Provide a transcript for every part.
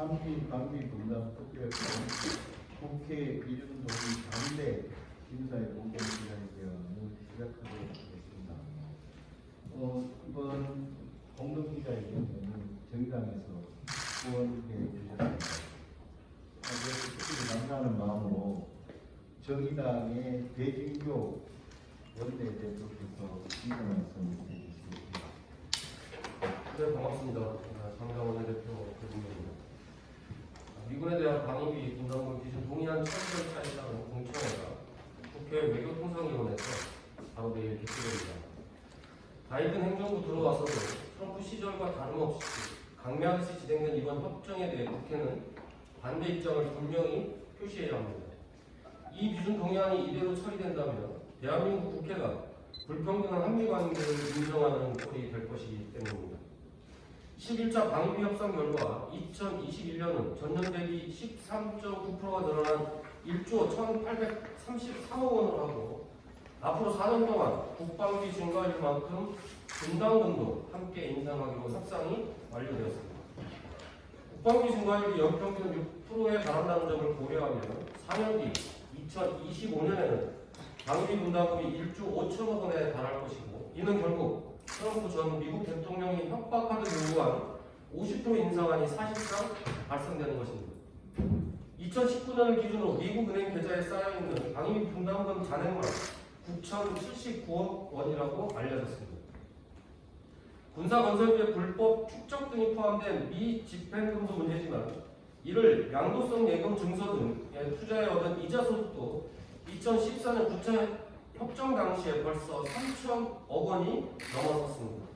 한미 방위 분담 특별법 국회 비준동의 반대 심사의 공개 시간이 되어는 시작하도록 하겠습니다. 이번 공동기자회견은 정의당에서 후원해 주셨습니다. 그래서 특히 감사하는 마음으로 정의당의 배진교 원내대표께서 인사 말씀 해주시겠습니다. 네, 반갑습니다. 정의당 원내대표 배진교입니다. 미군에 대한 방위비 분담금 기준 동의안 처리절차에 따른 공청회가 국회 외교통상위원회에서 바로 내일 개최됩니다. 바이든 행정부 들어와서도 트럼프 시절과 다름없이 강매하듯이 진행된 이번 협정에 대해 국회는 반대 입장을 분명히 표시해야 합니다. 이 비준 동의안이 이대로 처리된다면 대한민국 국회가 불평등한 한미 관계를 인정하는 꼴이 될 것이기 때문입니다. 11차 방위비 협상 결과 2021년은 전년 대비 13.9%가 늘어난 1조 1,834억 원을 하고 앞으로 4년 동안 국방비 증가율만큼 분담금도 함께 인상하기로 협상이 완료되었습니다. 국방비 증가율이 연평균 6%에 달한다는 점을 고려하면 4년 뒤 2025년에는 방위비 분담금이 1조 5천억 원에 달할 것이고 이는 결국 트럼프 전 미국 대통령이 협박하듯 요구한 50% 인상안이 사실상 발생되는 것입니다. 2019년을 기준으로 미국 은행 계좌에 쌓여있는 방위비 분담금 잔액만 9,079억 원이라고 알려졌습니다. 군사건설비의 불법 축적 등이 포함된 미 집행금도 문제지만 이를 양도성 예금 증서 등에 투자해 얻은 이자 소득도 2014년 부채 협정 당시에 벌써 3천억 원이 넘어섰습니다.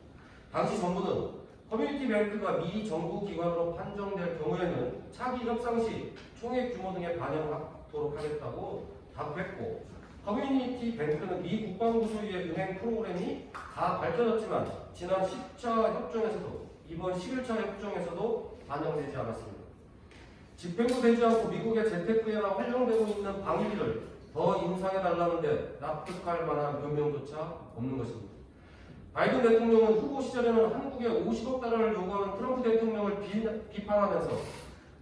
당시 정부는 커뮤니티 뱅크가 미 정부 기관으로 판정될 경우에는 차기 협상 시 총액 규모 등에 반영하도록 하겠다고 답했고 커뮤니티 뱅크는 미 국방부 소유의 은행 프로그램이 다 밝혀졌지만 지난 10차 협정에서도 이번 11차 협정에서도 반영되지 않았습니다. 집행도 되지 않고 미국의 재테크에나 활용되고 있는 방위비를 더 인상해달라는데 납득할 만한 변명조차 없는 것입니다. 바이든 대통령은 후보 시절에는 한국에 50억 달러를 요구하는 트럼프 대통령을 비판하면서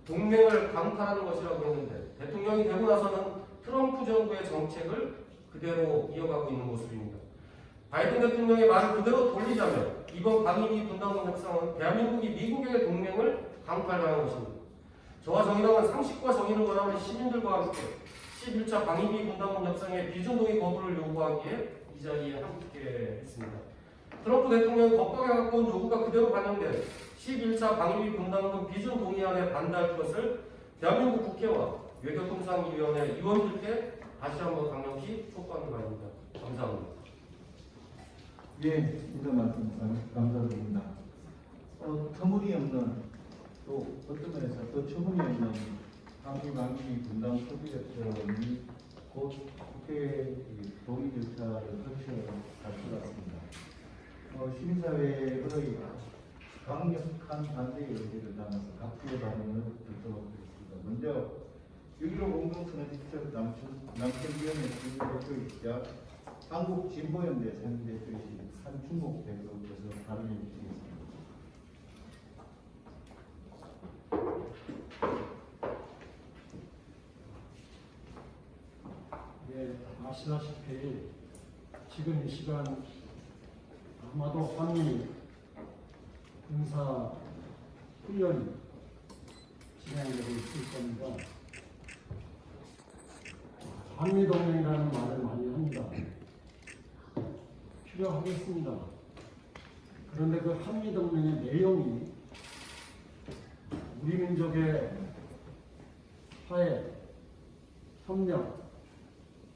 동맹을 강탈하는 것이라고 했는데 대통령이 되고 나서는 트럼프 정부의 정책을 그대로 이어가고 있는 모습입니다. 바이든 대통령의 말을 그대로 돌리자면 이번 방위비 분담금 협상은 대한민국이 미국의 동맹을 강탈하는 것입니다. 저와 정의당은 상식과 정의를 원하는 시민들과 함께 11차 방위비 분담금 협상의 비준 동의 거부를 요구하기에 이 자리에 함께 했습니다. 트럼프 대통령이 법각에 갖고 온 요구가 그대로 반영된 11차 방위비 분담금 비준 동의안에 반대할 것을 대한민국 국회와 외교통상위원회 위원들께 다시 한번 강력히 촉구하는 바입니다. 감사합니다. 예, 인사 말씀 감사드립니다. 터무니없는 또 어떤 면에서 더 터무니없는 방위비 분담 소비협정이 곧 국회 동의 절차를 거쳐갈 것 같습니다. 시민사회의 강력한 반대의 의지를 담아서 각주의 반응을 듣도록 하겠습니다. 먼저 6.15 공동선언 직접 남편위원회 주무대표이자 한국진보연대 상대표이신 한충목 대표께서 발언해 주시겠습니다. 예, 아시다시피 지금 이 시간 아마도 한미 군사 훈련이 진행되고 있을 겁니다. 한미 동맹이라는 말을 많이 합니다. 필요하겠습니다. 그런데 그 한미 동맹의 내용이 우리 민족의 화해, 협력,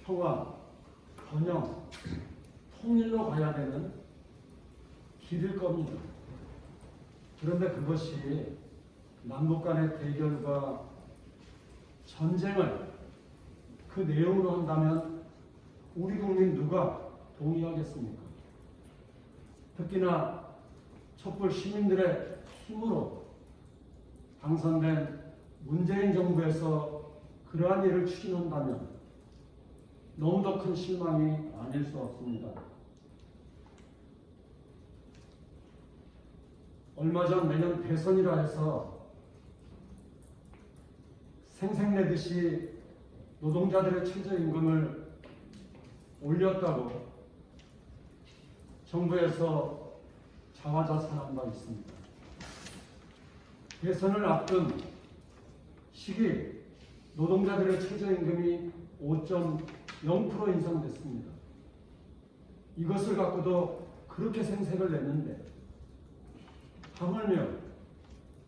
평화, 번영, 통일로 가야 되는 길일 겁니다. 그런데 그것이 남북 간의 대결과 전쟁을 그 내용으로 한다면 우리 국민 누가 동의하겠습니까? 특히나 촛불 시민들의 힘으로 당선된 문재인 정부에서 그러한 일을 추진한다면 너무도 큰 실망이 아닐 수 없습니다. 얼마 전 내년 대선이라 해서 생색내듯이 노동자들의 최저임금을 올렸다고 정부에서 자화자찬한 바 있습니다. 대선을 앞둔 시기 노동자들의 최저임금이 5.0% 인상됐습니다. 이것을 갖고도 그렇게 생색을 냈는데 하물며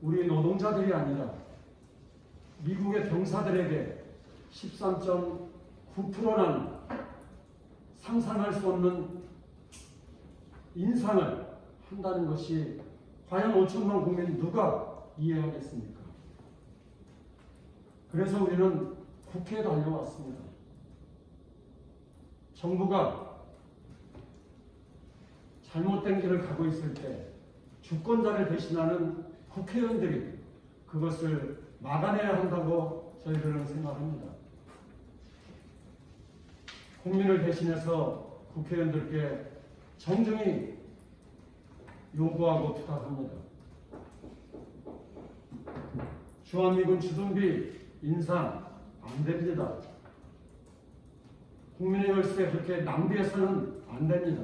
우리 노동자들이 아니라 미국의 병사들에게 13.9%라는 상상할 수 없는 인상을 한다는 것이 과연 5천만 국민 누가 이해하겠습니까? 그래서 우리는 국회에 달려왔습니다. 정부가 잘못된 길을 가고 있을 때 주권자를 대신하는 국회의원들이 그것을 막아내야 한다고 저희들은 생각합니다. 국민을 대신해서 국회의원들께 정중히 요구하고 부탁합니다. 주한미군 주둔비 인상 안 됩니다. 국민의 열쇠 그렇게 낭비해서는 안 됩니다.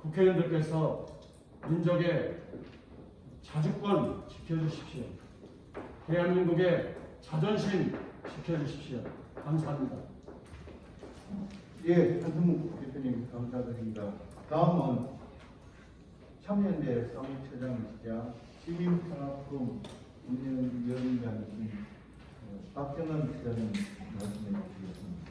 국회의원들께서 민족의 자주권 지켜주십시오. 대한민국의 자존심 지켜주십시오. 감사합니다. 예, 한승묵 대표님 감사드립니다. 다음은 참여연대 사무처장이시자 시민평화포럼 운영위원장이신 박정은 시장님 말씀해 주시겠습니다.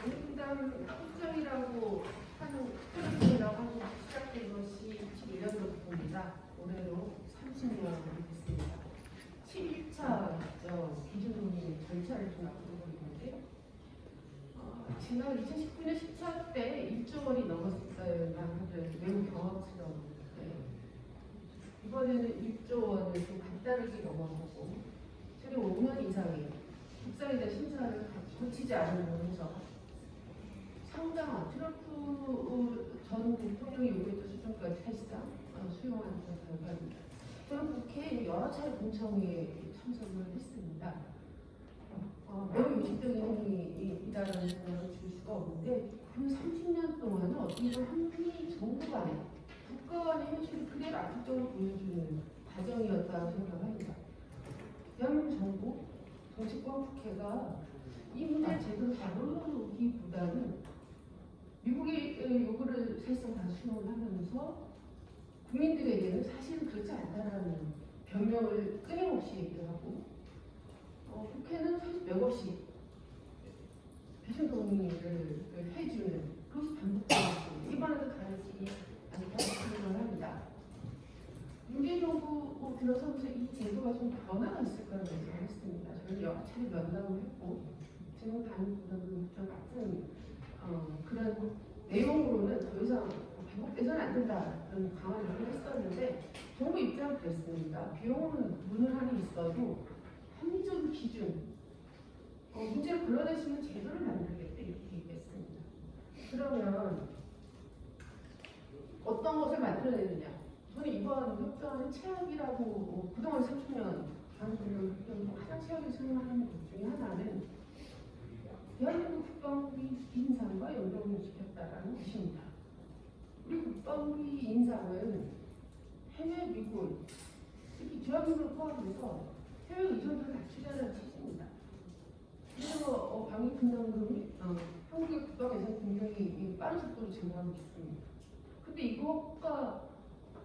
민주당 합정이라고 하는 특별이라고 하는 시작된 것이 21년도입니다. 올해로 30년이 됐습니다. 11차 기준동의 절차를 좀 앞두고 있는데 지난 2019년 10차 때 1조 원이 넘었어요만 하더라도 매우 경험스러운데 이번에는 1조 원을 좀 간단하게 넘어가고 최근 5년 이상의 국사위대 심사를 거치지 않으면서 상당한 트럼프 전 대통령이 요구했던 수준까지 사실상 수용한 결과입니다. 저는 국회에 여러 차례 공청회에 참석을 했습니다. 매우 요직적인 행위이다라는 생각을 줄 수가 없는데 그 30년 동안은 어떻게 보면 한미 정부 간의 국가 간의 현실을 그대로 압축적으로 보여주는 과정이었다고 생각합니다. 대한민국 정부, 정치권 국회가 이 문제를 제대로 다루기보다는 미국의 요구를 사실상 다 수용을 하면서 국민들에게는 사실은 그렇지 않다라는 변명을 끊임없이 얘기를 하고 국회는 사실 맥없이 배신 동의를 해주는 그것이 반복되고 있습니다. 이번에도 다르지 않다고 생각을 합니다. 문재인 정부 들어서면서 이 제도가 좀 변화가 있을 거라고 생각했습니다. 저는 여러 차례 면담을 했고 지금 단보다는 같은 그런 내용으로는 더 이상 반복돼서는 안 된다는 강한 얘기를 했었는데 정부 입장은 그랬습니다. 비용은 무난히 있어도 합리적 기준, 문제를 불러낼 수 있는 제도를 만들겠다 이렇게 얘기했습니다. 그러면 어떤 것을 만들어내느냐? 저는 이번 협정은 최악이라고 그동안 30년 한국을 가장 최악의 생각하는 것 중에 하나는 대한민국 국방비 인상과 연동을 시켰다라는 것입니다. 우리 국방비 인상은 해외 미군, 특히 대한민국을 포함해서 해외 의존도를 낮추자는 취지입니다. 그래서 방위 분담금이 한국의 국방 예산 굉장히 빠른 속도로 증가하고 있습니다. 근데 이것과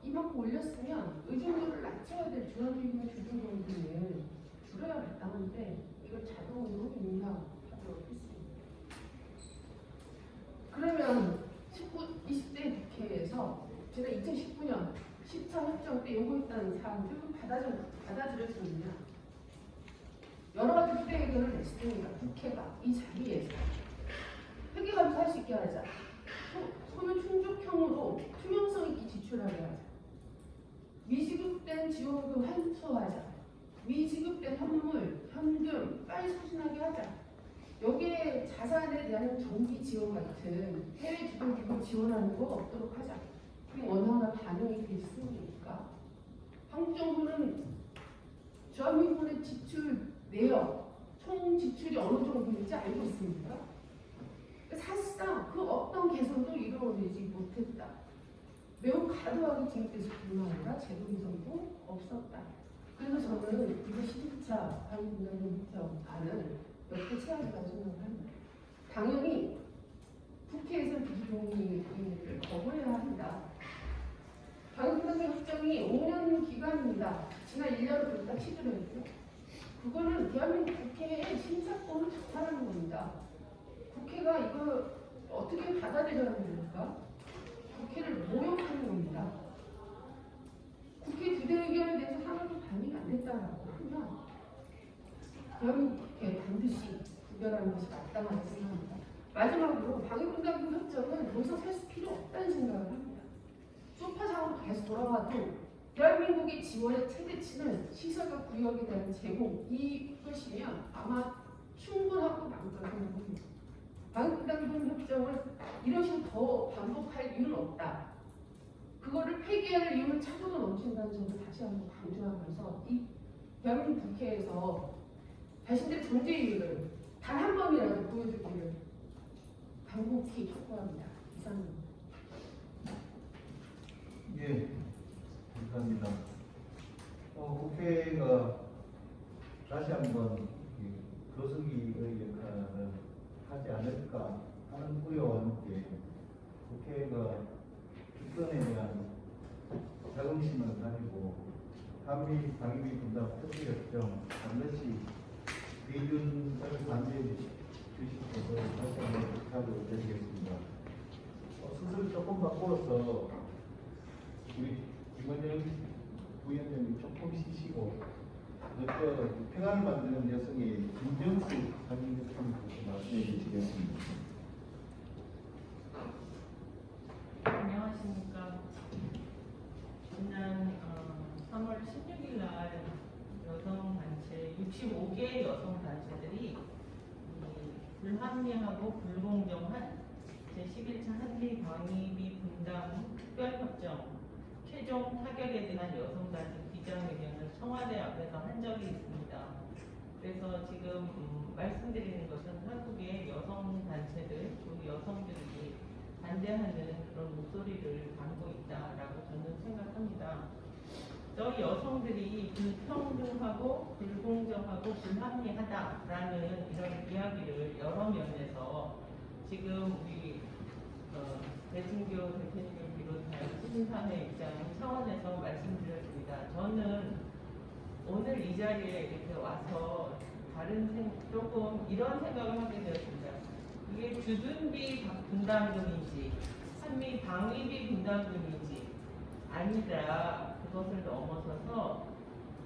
이만큼 올렸으면 의존도를 낮춰야 될 주한미군의 조준금을 줄여야 마땅한데 이걸 자동으로 인하하도록 했습니다. 그러면 20대 국회에서 제가 2019년 10차 협정 때 요구했던 사항들을 받아들여지느냐 여러 가지 후대 의견을 냈습니다. 국회가 이 자리에서 회계감사할 수 있게 하자. 소요 충족형으로 투명성 있게 지출하게 하자. 미지급된 지원금 환수하자. 미지급된 현물, 현금 빨리 소진하게 하자. 여기에 자산에 대한 정기 지원 같은 해외 주둔 기금 지원하는 거 없도록 하자. 그럼 어느 하나 반영이 됐습니까? 한국 정부는 주한미군의 지출 내역, 총 지출이 어느 정도인지 알고 있습니까? 사실상 그 어떤 개선도 이루어지지 못했다. 매우 과도하게 진행돼서 뿐만 아니라 제도 개선도 없었다. 그래서 저는 이거 11차 방위분담협정안을 몇 개 채워가지고 생각합니다. 당연히 국회에서 비준동의를 거부해야 합니다. 방위분담협정이 5년 기간입니다. 지난 1년을 딱 시도를 했고 그거는 대한민국 국회의 심사권을 장탈하는 겁니다. 국회가 이거 어떻게 받아들여야 됩니까? 국회를 모욕하는 겁니다. 국회 부대 의견에 대해서 하나도 반영이 안 됐다라고 하면 대한민국 국회에 반드시 구별하는 것이 마땅하다고 생각합니다. 마지막으로 방위분담금 협정은 더 이상 살 필요 없다는 생각을 합니다. 소파상으로 다시 돌아와도 대한민국의 지원의 최대치는 시설과 구역에 대한 제공 이것이면 아마 충분하고 남다고 생각합니다. 방위분담금 협정을 이런 식으로 더 반복할 이유는 없다. 그거를 폐기할 이유는 차도가 넘친다는 점을 다시 한번 강조하면서 이 대한민국 국회에서 자신들의 존재 이유를 단 한 번이라도 보여주기를 간곡히 촉구합니다. 이상입니다. 예, 감사합니다. 국회가 다시 한번 교섭기의 역할을 하지 않을까 하는 우려와 함께 국회가 특권에 대한 자긍심을 가지고 한미 방위비 분담 협의협정 반드시 비준을 반대해 주시도록 다시 한번 부탁을 드리겠습니다. 수술 조금 바꿔서 우리 김원영 부위원장님 조금 쉬시고 평화를 만드는 여성의 김정수 상임대표님께서 말씀해 주시겠습니다. 안녕하십니까. 지난 3월 16일 날 여성단체 65개 여성단체들이 불합리하고 불공정한 제11차 한미 방위비 분담 특별협정 최종 타결에 대한 여성단체 기자회견을 청와대 앞에서 한 적이 있습니다. 그래서 지금 말씀드리는 것은 한국의 여성단체들, 그리고 여성들이 반대하는 그런 목소리를 담고 있다라고 저는 생각합니다. 저희 여성들이 불평등하고 불공정하고 불합리하다라는 이런 이야기를 여러 면에서 지금 우리 배진교 대표님을 비롯한 시민사회 입장 차원에서 말씀드렸습니다. 저는 오늘 이 자리에 이렇게 와서 조금 이런 생각을 하게 되었습니다. 이게 주둔비 분담금인지 한미 방위비 분담금인지 아니라 그것을 넘어서서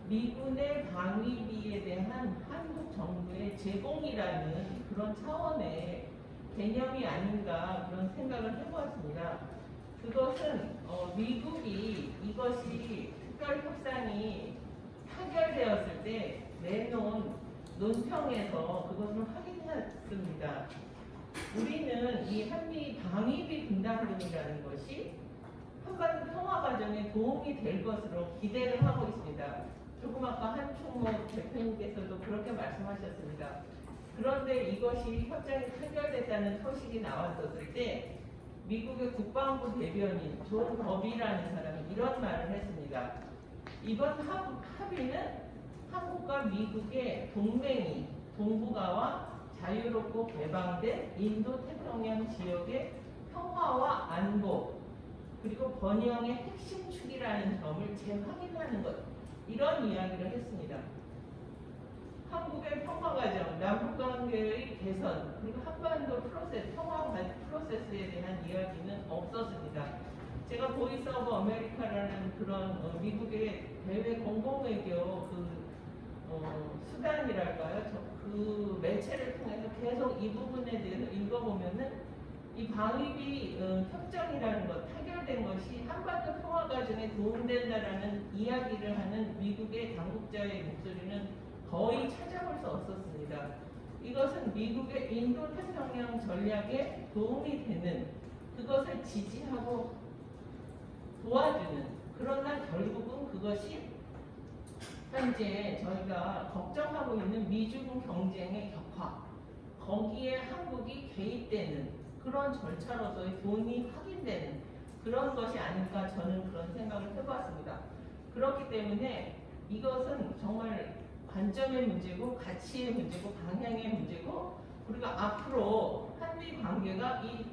미군의 방위비에 대한 한국 정부의 제공이라는 그런 차원의 개념이 아닌가 그런 생각을 해보았습니다. 그것은 미국이 이것이 특별협상이 타결되었을 때 내놓은 논평에서 그것을 확인했습니다. 우리는 이 한미 방위비 분담금이라는 것이 한반도 평화 과정에 도움이 될 것으로 기대를 하고 있습니다. 조금 아까 한총목 대표님께서도 그렇게 말씀하셨습니다. 그런데 이것이 협정이 타결됐다는 소식이 나왔었을 때 미국의 국방부 대변인 존 더비라는 사람이 이런 말을 했습니다. 이번 합의는 한국과 미국의 동맹이 동북아와 자유롭고 개방된 인도 태평양 지역의 평화와 안보 그리고 번영의 핵심 축이라는 점을 재확인하는 것 이런 이야기를 했습니다. 한국의 평화과정, 남북관계의 개선 그리고 한반도 프로세스, 평화 프로세스에 대한 이야기는 없었습니다. 제가 보이스 오브 아메리카라는 그런 미국의 대외 공공외교 수단이랄까요? 그 매체를 통해서 계속 이 부분에 대해서 읽어보면은 이 방위비 협정이라는 것, 타결된 것이 한반도 평화 과정에 도움된다라는 이야기를 하는 미국의 당국자의 목소리는 거의 찾아볼 수 없었습니다. 이것은 미국의 인도 태평양 전략에 도움이 되는 그것을 지지하고 도와주는, 그러나 결국은 그것이 현재 저희가 걱정하고 있는 미중 경쟁의 격화, 거기에 한국이 개입되는 그런 절차로서의 돈이 확인되는 그런 것이 아닐까, 저는 그런 생각을 해보았습니다. 그렇기 때문에 이것은 정말 관점의 문제고 가치의 문제고 방향의 문제고, 우리가 앞으로 한미 관계가 이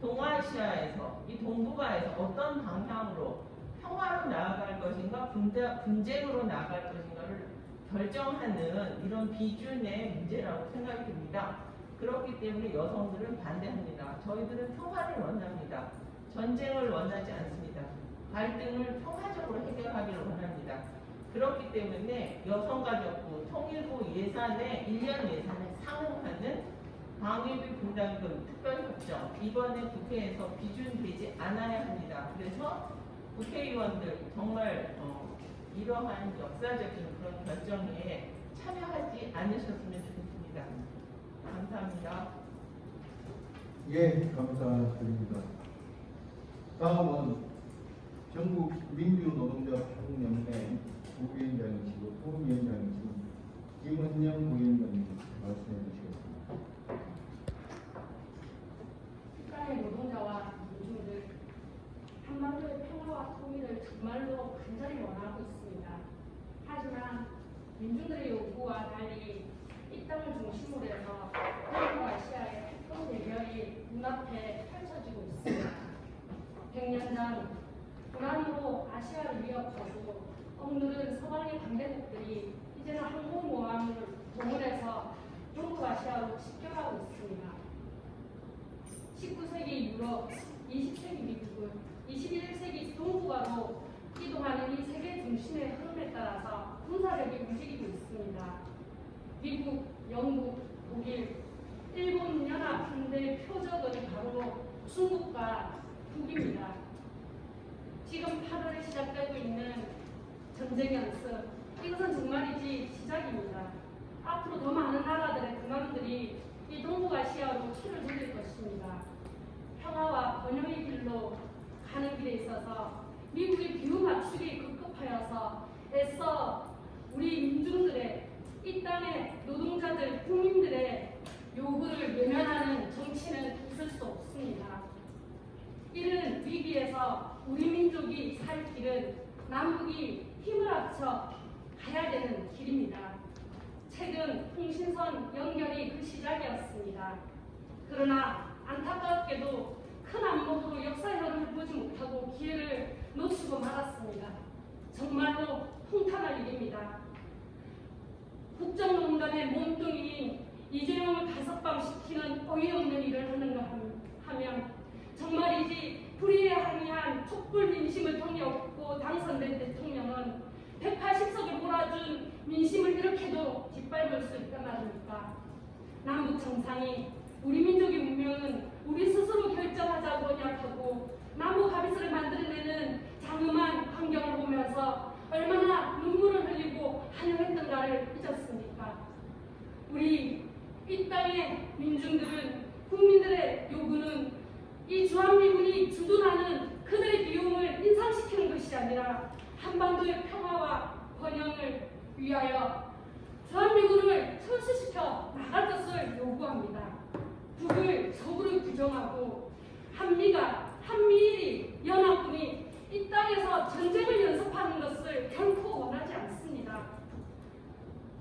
동아시아에서, 이 동북아에서 어떤 방향으로 평화로 나아갈 것인가 분쟁으로 나아갈 것인가를 결정하는 이런 비준의 문제라고 생각이 듭니다. 그렇기 때문에 여성들은 반대합니다. 저희들은 평화를 원합니다. 전쟁을 원하지 않습니다. 갈등을 평화적으로 해결하기를 원합니다. 그렇기 때문에 여성가족부 통일부 예산에 1년 예산에 상응하는 방위비 분담금 특별협정, 이번에 국회에서 비준되지 않아야 합니다. 그래서 국회의원들 정말 이러한 역사적인 그런 결정에 참여하지 않으셨으면 좋겠습니다. 감사합니다. 예, 감사드립니다. 다음은 전국 민주노동자 파동연맹 부위원장이시고 포럼위원장이신 김은영 부위원장님 말씀해 주시겠습니다. 국가의 노동자와 민중들, 한반도의 평화와 통일을 정말로 간절히 원하고 있습니다. 하지만 민중들의 요구와 달리 이 땅을 중심으로 해서 동북아시아의 핵심 대결이 눈앞에 펼쳐지고 있습니다. 100년 전 고난으로 아시아를 위협하고 억누른 서방의 강대국들이 이제는 항공모함을 동원해서 동북아시아로 집결하고 있습니다. 19세기 유럽, 20세기 미국은 21세기 동북아로 이동하는 이 세계 중심의 흐름에 따라서 군사력이 움직이고 있습니다. 미국, 영국, 독일, 일본 연합군대의 표적은 바로 중국과 북입니다. 지금 8월에 시작되고 있는 전쟁 연습, 이것은 정말이지 시작입니다. 앞으로 더 많은 나라들의 군함들이 이 동북아시아로 출을 돌릴 것입니다. 평화와 번영의 길로 가는 길에 있어서 미국의 비유 맞추기 급급하여서 애써 우리 민중들의, 이 땅의 노동자들, 국민들의 요구를 외면하는 정치는 있을 수 없습니다. 이런 위기에서 우리 민족이 살 길은 남북이 힘을 합쳐 가야 되는 길입니다. 최근 통신선 연결이 그 시작이었습니다. 그러나 안타깝게도 큰 안목으로 역사의 흐름을 보지 못하고 기회를 놓치고 말았습니다. 정말로 통탄할 일입니다. 국정농단의 몸뚱이인 이재용을 5방 시키는 어이없는 일을 하는가 하면 정말이지 불의에 항의한 촛불 민심을 통해 얻고 당선된 대통령은 180석을 몰아준 민심을 이렇게도 짓밟을 수 있단 말입니까? 남북 정상이 우리 민족의 운명은 우리 스스로 결정하자고 언약하고 남북 합의서를 만들어내는 장엄한 환경을 보면서 얼마나 눈물을 흘리고 한영했던가를 잊었습니까? 우리 이 땅의 민중들은, 국민들의 요구는 이 주한미군이 주둔하는 그들의 비용을 인상시키는 것이 아니라 한반도의 평화와 번영을 위하여 주한미군을 철수시켜 나갈 것을 요구합니다. 북을 적으로 규정하고 한미일이 연합군이 이 땅에서 전쟁을 연습하는 것을 결코 원하지 않습니다.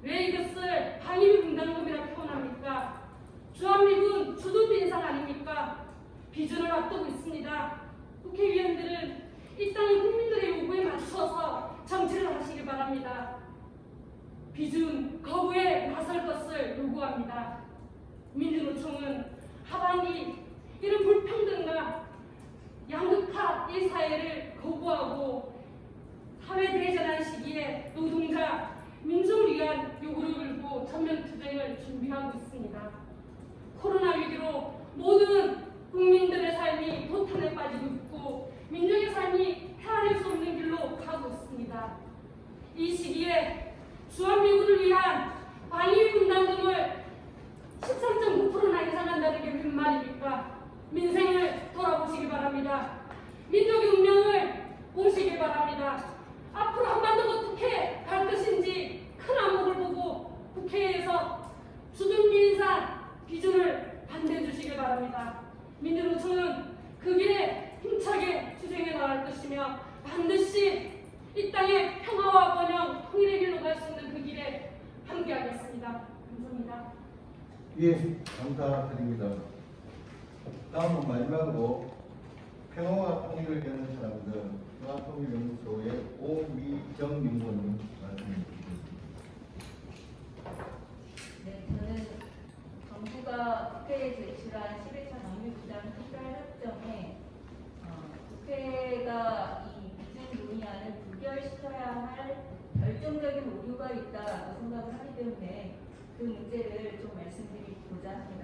왜 이것을 방위비 분담금이라 표현합니까? 주한미군 주둔 인상 아닙니까? 비준을 앞두고 있습니다. 국회의원들은 이 땅의 국민들의 요구에 맞춰서 정치를 하시길 바랍니다. 비준 거부에 나설 것을 요구합니다. 민주노총은 하반기 이런 불평등과 양극화 이 사회를 거부하고 사회 대전환 시기에 노동자, 민중을 위한 요구를 걸고 전면투쟁을 준비하고 있습니다. 코로나 위기로 모든 국민들의 삶이 도탄에 빠지고 있고 민족의 삶이 헤아릴 수 없는 길로 가고 있습니다. 이 시기에 주한미군을 위한 방위 분담금을 13.9%나 인상한다는 게 웬 말입니까? 민생을 돌아보시기 바랍니다. 민족의 운명을 예, 감사드립니다. 다음은 마지막으로 평화와 통일을 위하는 사람들 평화통일연구소의 오미정 연구원님 말씀드리겠습니다. 네, 저는 정부가 국회에 제출한 11차 방위비상 특별협정에 국회가 이 비준 논의안을 부결시켜야 할 결정적인 오류가 있다고 생각을 하기 때문에 그 문제를 좀 말씀드리고자 합니다.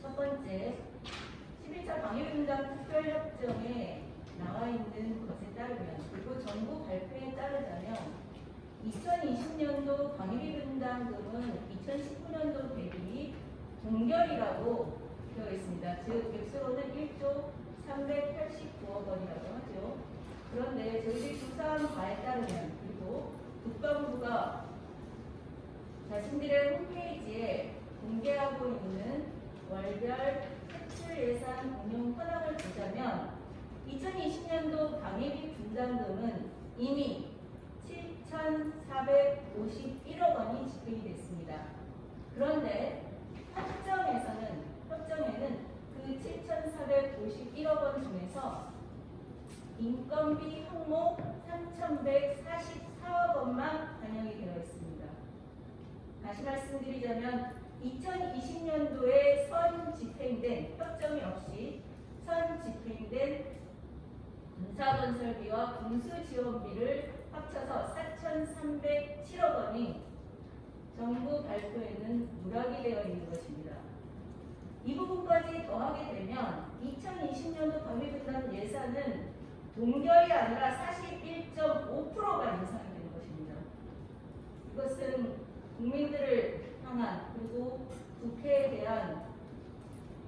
첫 번째, 11차 방위비상 특별협정에 나와 있는 것에 따르면 그리고 정부 발표에 따르자면 2020년도 방위비 분담금은 2019년도 대비 동결이라고 되어 있습니다. 즉 액수로는 1조 389억 원이라고 하죠. 그런데 저희들이 조사한 바에 따르면 그리고 국방부가 자신들의 홈페이지에 공개하고 있는 월별 세출 예산 운용 현황을 보자면 2020년도 방위비 분담금은 이미 7,451억 원이 집행이 됐습니다. 그런데 협정에는 그 7,451억 원 중에서 인건비 항목 3,144억 원만 반영이 되어 있습니다. 다시 말씀드리자면 2020년도에 선 집행된 협정이 없이 선 집행된 군사건설비와 군수지원비를 합쳐서 4,307억 원이 정부 발표에는 누락이 되어 있는 것입니다. 이 부분까지 더하게 되면 2020년도 방위분담 예산은 동결이 아니라 41.5%가 인상이 되는 것입니다. 이것은 국민들을 향한 그리고 국회에 대한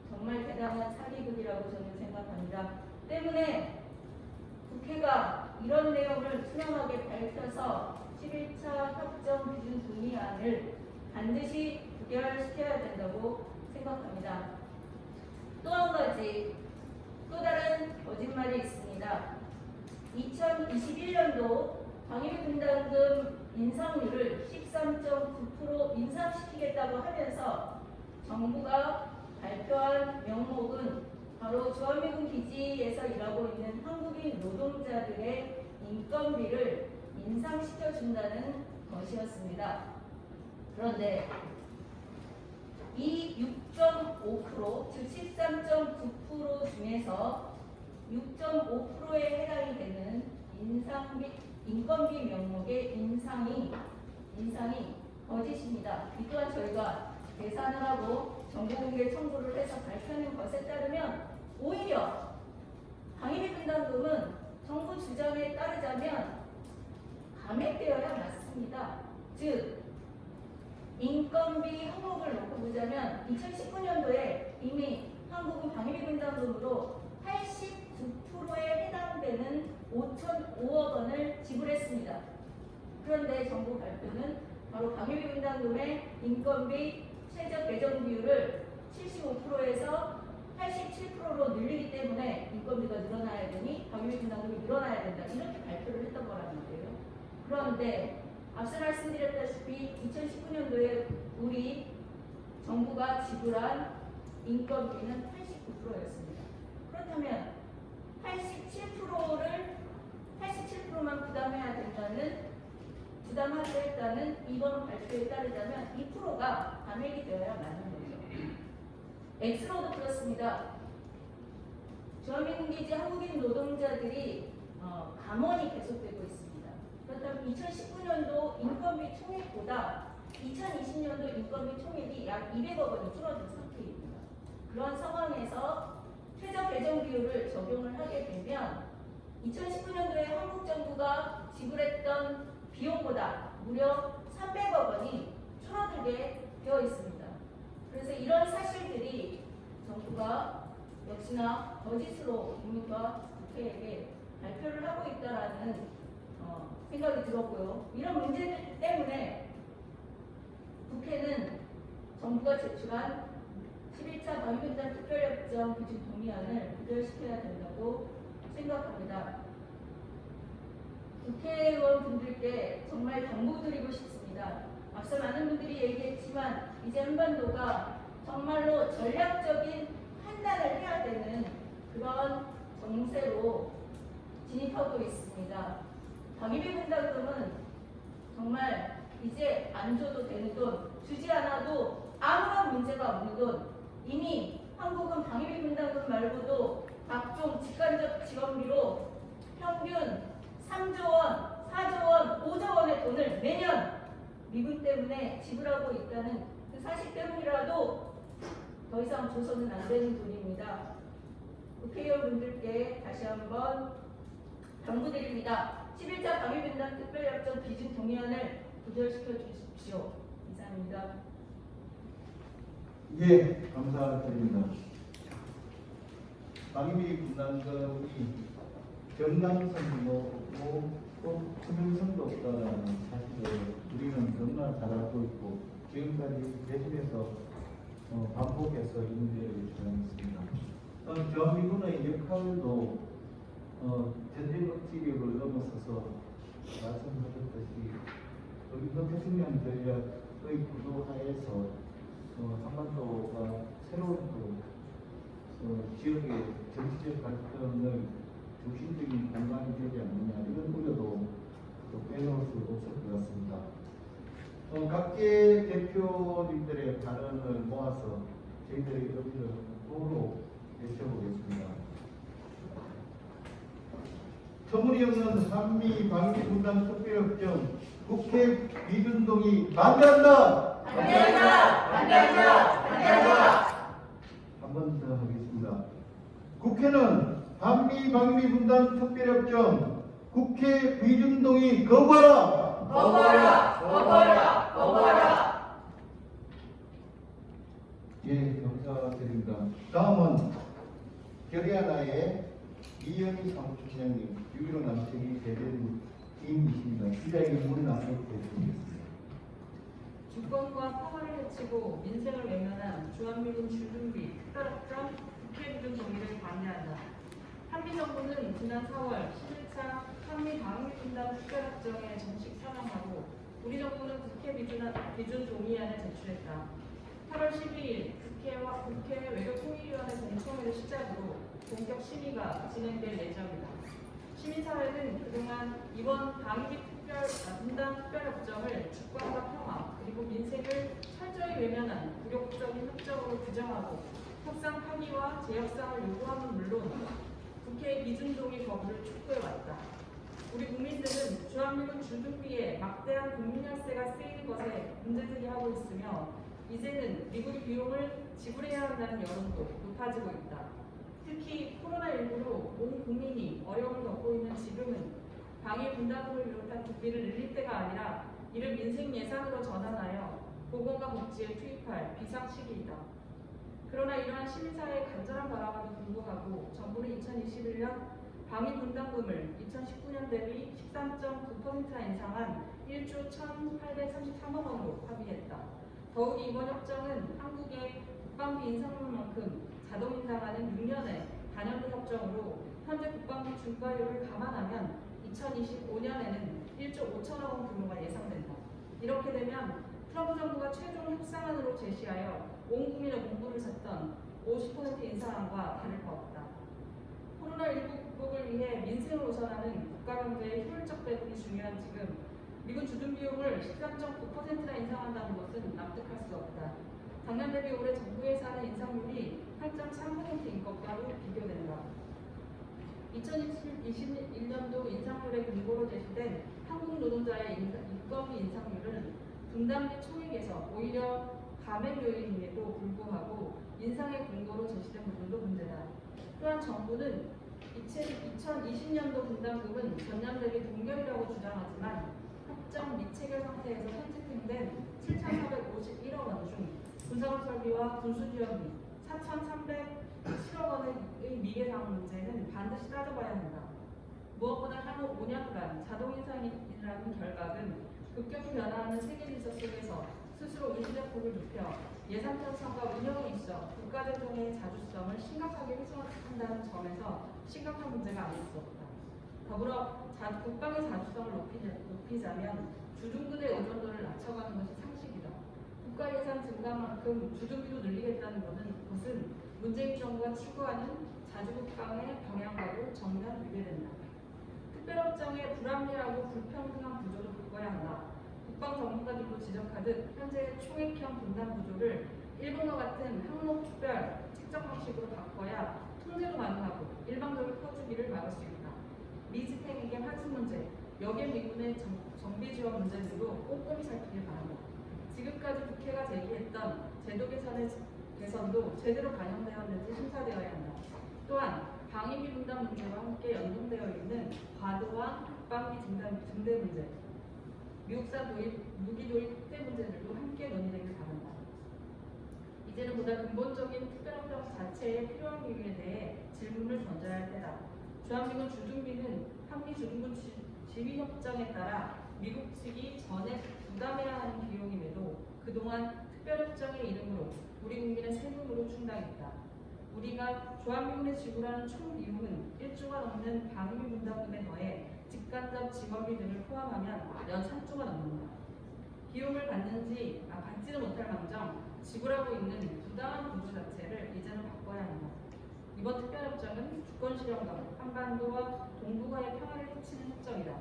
정말 대단한 사기극이라고 저는 생각합니다. 때문에 국회가 이런 내용을 투명하게 밝혀서 11차 협정 기준 동의안을 반드시 부결시켜야 된다고 생각합니다. 또 한 가지, 또 다른 거짓말이 있습니다. 2021년도 방위비 분담금 인상률을 13.9% 인상시키겠다고 하면서 정부가 발표한 명목은 바로 주한미군 기지에서 일하고 있는 한국인 노동자들의 인건비를 인상시켜준다는 것이었습니다. 그런데 이 6.5%, 즉 13.9% 중에서 6.5%에 해당이 되는 인건비 명목의 인상이 거짓입니다. 이 또한 저희가 계산을 하고 정보공개 청구를 해서 밝혀낸 것에 따르면 오히려 방위비 분담금은 정부 주장에 따르자면 감액되어야 맞습니다. 즉 인건비 항목을 놓고 보자면 2019년도에 이미 한국은 방위비 분담금으로 89%에 해당되는 5,005억 원을 지불했습니다. 그런데 정부 발표는 바로 방위비 분담금의 인건비 최저 배정 비율을 75%에서 87%로 늘리기 때문에 인건비가 늘어나야 되니 방위비 분담금이 늘어나야 된다. 이렇게 발표를 했던 거라는 거예요. 그런데 앞서 말씀드렸다시피 2019년도에 우리 정부가 지불한 인건비는 89%였습니다. 그렇다면 87%만 부담하기로 했다는 이번 발표에 따르자면 2%가 감액이 되어야 맞는 거죠. X로도 그렇습니다. 주한미군 기지 한국인 노동자들이 감원이 계속되고 있습니다. 그렇다면 2019년도 인건비 총액보다 2020년도 인건비 총액이 약 200억 원이 줄어든 상태입니다. 그런 상황에서 최저 배정 비율을 적용을 하게 되면 2019년도에 한국 정부가 지불했던 비용보다 무려 300억 원이 줄어들게 되어 있습니다. 그래서 이런 사실들이 정부가 역시나 거짓으로 국민과 국회에게 발표를 하고 있다라는 생각이 들었고요. 이런 문제들 때문에 국회는 정부가 제출한 11차 방위분담 특별협정 기준 동의안을 부결시켜야 된다고 생각합니다. 국회의원 분들께 정말 당부드리고 싶습니다. 앞서 많은 분들이 얘기했지만 이제 한반도가 정말로 전략적인 판단을 해야 되는 그런 정세로 진입하고 있습니다. 방위비 분담금은 정말 이제 안 줘도 되는 돈, 주지 않아도 아무런 문제가 없는 돈, 이미 한국은 방위비 분담금 말고도 각종 직간접 지원비로 평균 3조 원, 4조 원, 5조 원의 돈을 매년 미군 때문에 지불하고 있다는 그 사실 때문이라도 더 이상 줘서는 안 되는 돈입니다. 국회의원분들께 다시 한번 당부드립니다. 11차 방위분담 특별협정 기준 동의안을 부결시켜 주십시오. 이상입니다. 예, 감사드립니다. 방위비 분담금이 정당성도 없고 또 투명성도 없다는 사실을 우리는 너무나 잘 알고 있고 지금까지 대신에서 반복해서 이 문제를 주장했습니다. 주한미군의 역할도 전쟁 억지력을 넘어서서 말씀하셨듯이 임금 태평양 전략의 구도하에서 한반도가 새로운 지역의 정치적 갈등을 중심적인 공간이 되지 않느냐 이런 우려도 빼놓을 수 없을 것 같습니다. 각계 대표님들의 발언을 모아서 저희들의 의견을 도로 여쭤보겠습니다. 터무니없는 한미 방위 분담 특별협정 국회 비준동의 반대한다. 반대한다. 반대한다. 반대한다. 한 번 더 하겠습니다. 국회는 한미 방위 분담 특별협정 국회 비준동의 거부하라. 거부하라. 거부하라. 거부하라. 예, 감사드립니다. 다음은 결의하나의 이현희 사무총장님, 6.15 남측이 대변 인이십니다. 기자에게 물은 앞으로 드리겠습니다. 주권과 평화를 해치고 민생을 외면한 주한미군 주둔비 특별협정 국회 비준 동의를 반대한다. 한미 정부는 지난 4월 11차 한미 방위 분담 특별협정에 정식 찬항하고 우리 정부는 국회 비준 동의안을 제출했다. 8월 12일 국회 외교통일위원회 공청회를 시작으로 본격 심의가 진행될 예정이다. 시민사회는 그동안 이번 방위비 분담 특별협정을 주권과 평화 그리고 민생을 철저히 외면한 굴욕적인 협정으로 규정하고 협상 파기와 재협상을 요구함은 물론 국회의 비준동의 거부를 촉구해왔다. 우리 국민들은 주한미군 주둔비에 막대한 국민혈세가 쓰이는 것에 문제제기하고 있으며 이제는 미국이 비용을 지불해야 한다는 여론도 높아지고 있다. 특히 코로나19로 온 국민이 어려움을 겪고 있는 지금은 방위 분담금을 비롯한 국비를 늘릴 때가 아니라 이를 민생 예산으로 전환하여 보건과 복지에 투입할 비상 시기이다. 그러나 이러한 시민사회의 간절한 바람에도 불구하고 정부는 2021년 방위 분담금을 2019년 대비 13.9%나 인상한 1조 1,833억 원으로 합의했다. 더욱이 이번 협정은 한국의 국방비 인상률만큼 자동 인상하는 6년의 단연도 협정으로 현재 국방비 중과율을 감안하면 2025년에는 1조 5천억 원 규모가 예상된다. 이렇게 되면 트럼프 정부가 최종 협상안으로 제시하여 온 국민의 공부를 샀던 50% 인상안과 다를 바 없다. 코로나19 극복을 위해 민생을 우선하는 국가경제의 효율적 배분이 중요한 지금 미군 주둔 비용을 13.9%나 인상한다는 것은 납득할 수 없다. 작년 대비 올해 정부 예산의 인상률이 8.3%인 것과도 비교된다. 2021년도 인상률의 근거로 제시된 한국 노동자의 인건비 인상률은 분담비 총액에서 오히려 감액 요인임에도 불구하고 인상의 근거로 제시된 부분도 문제다. 또한 정부는 2020년도 분담금은 전년 대비 동결이라고 주장하지만 협정 미체결 상태에서 현재 집행된 7,451억 원 중 군사력 설비와 군수지원비 4,307억 원의 미계상 문제는 반드시 따져봐야 한다. 무엇보다 향후 5년간 자동인상이라는 결각은 급격히 변화하는 세계 질서 속에서 스스로 의지적 폭을 좁혀 예산 편성과 운영에 있어 국가재정의 자주성을 심각하게 훼손한다는 점에서 심각한 문제가 아닐 수 없다. 더불어 국방의 자주성을 높이자면 주둔군의 의존도를 낮춰가는 것이 상식이다. 국가 예산 증가만큼 주둔비도 늘리겠다는 것은 문재인 정부가 추구하는 자주국방의 방향과도 정면 위배된다. 특별업장의 불합리하고 불평등한 구조를 바꿔야 한다. 국방 전문가들도 지적하듯 현재의 총액형 분담 구조를 일본과 같은 항목특별 책정 방식으로 바꿔야 통제도 가능하고 일방적인 퍼주기를 막을 수 있다. 미집행에게 환수 문제, 역의 미군의 정비 지원 문제 등도 꼼꼼히 살피길 바랍니다. 지금까지 국회가 제기했던 제도 개선도 제대로 반영되었는지 심사되어야 한다. 또한 방위비 분담 문제와 함께 연동되어 있는 과도한 국방비 증대 문제, 미국산 무기 도입 확대 문제들도 함께 논의되길 바란다. 이제는 보다 근본적인 특별협정 자체의 필요한 이유에 대해 질문을 던져야 할 때다. 주한미군 주둔비는 한미 주둔군 지휘협정에 따라 미국 측이 전액 부담해야 하는 비용임에도 그동안 특별협정의 이름으로 우리 국민의 세금으로 충당했다. 우리가 주한미군에 지불하는 총 비용은 1조가 넘는 방위 분담금에 더해 직간접 지원비 등을 포함하면 연 3조가 넘는다. 비용을 받지는 못할 망정 지불하고 있는 부당한 구조 자체를 이제는 바꿔야 한다. 이번 특별협정은 주권실현과 한반도와 동북아의 평화를 해치는 협정이다.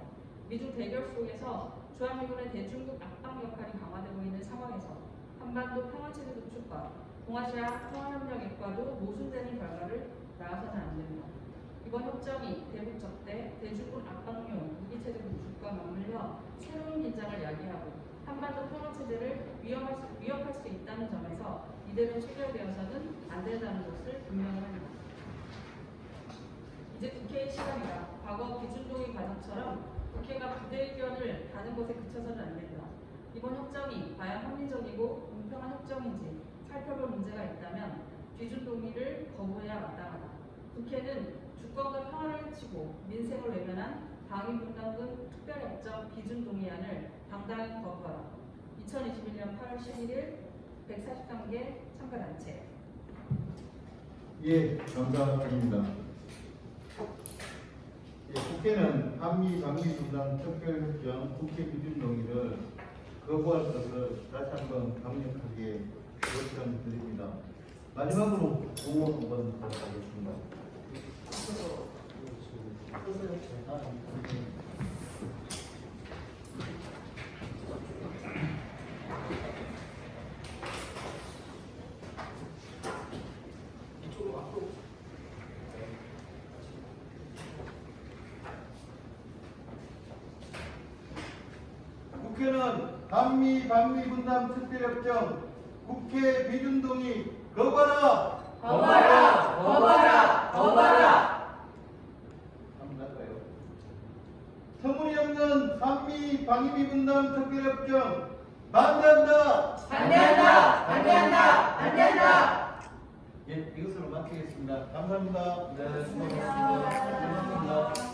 미중 대결 속에서 주한미군의 대중국 압박 역할이 강화되고 있는 상황에서 한반도 평화체제 구축과 동아시아 평화협력액과도 모순되는 결과를 낳아서는 안 된다. 이번 협정이 대북 적대, 대중국 압박용 무기체제 구축과 맞물려 새로운 긴장을 야기하고 한반도 평화체제를 위협할 수 있다는 점에서 이대로 체결되어서는 안 된다는 것을 분명합니다. 이제 국회의 시간이다. 과거 기준동의 과정처럼 국회가 부대 의견을 다는 것에 그쳐서는 안 된다. 이번 협정이 과연 합리적이고 공평한 협정인지 살펴볼 문제가 있다면 기준동의를 거부해야 마땅하다. 국회는 주권과 평화를 해치고 민생을 외면한 방위분담금 특별협정 기준동의안을 당당히 거부하라. 2021년 8월 11일 143개 참가단체. 예, 감사드립니다. 예, 국회는 한미 방위 분담 특별협정 국회 기준 동의를 거부할 것을 다시 한번 강력하게 요청드립니다. 마지막으로 구호 한번 부탁드리겠습니다. 국회는 한미 방위 분담 특별협정 국회 비준동의 거부하라! 거부하라! 거부하라! 거부하라! 한번 할까요? 터무니없는 한미 방위 분담 특별협정 반대한다! 반대한다! 반대한다! 반대한다! 예, 이것으로 마치겠습니다. 감사합니다. 네, 수고하셨습니다.